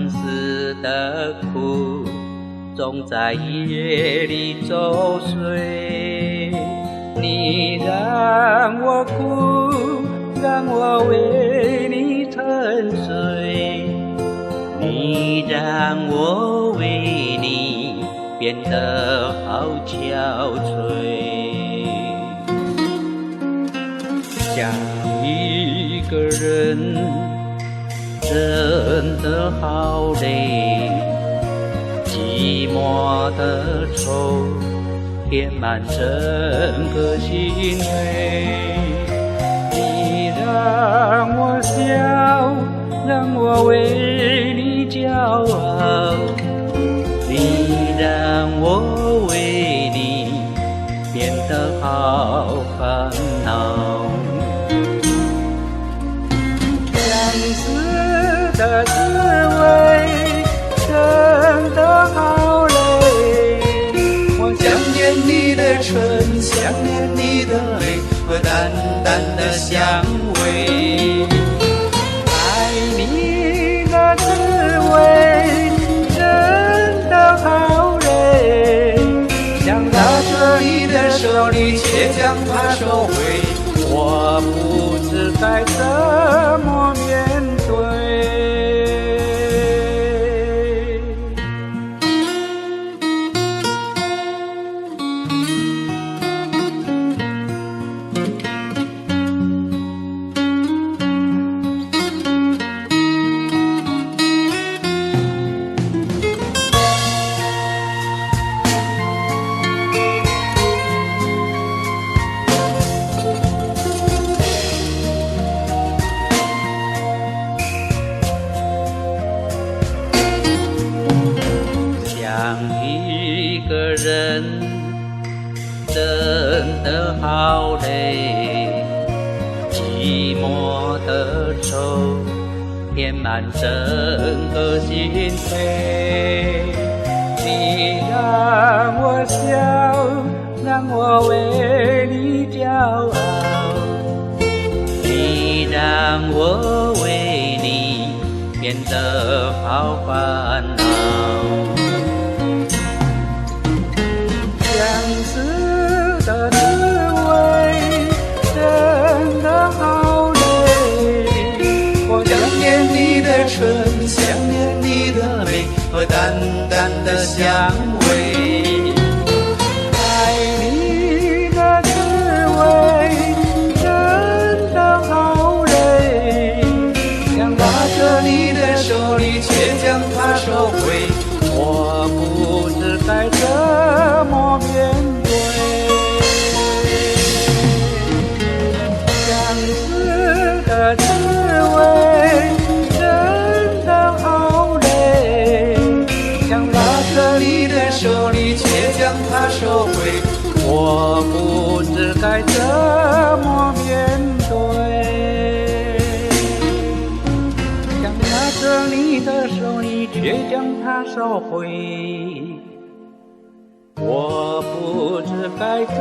死的苦，总在夜里作祟。你让我哭，让我为你沉睡，你让我为你变得好憔悴。想一个人真的好累，寂寞的愁填满整个心扉。你让我笑，让我为你骄傲，你让我为你变得好烦恼。相思的滋味真的好累，我想念你的唇，想念你的泪和淡淡的香味。爱你的滋味真的好累，想拉着你的手，你却将它收回，我不知该怎么面对。想一个人真的好累，寂寞的愁填满整个心扉。你让我笑，让我为你骄傲，你让我为你变得好烦恼。相思的滋味真的好累，我想念你的唇，想念你的泪和淡淡的香味。爱你的滋味真的好累，想拉着你的手，你却将它收回，我不知该怎么面对。相思的滋味真的好累，想拉着你的手，你却将它收回，我不知该怎么面对。想拉着你的手，你却将它收回，我不知该怎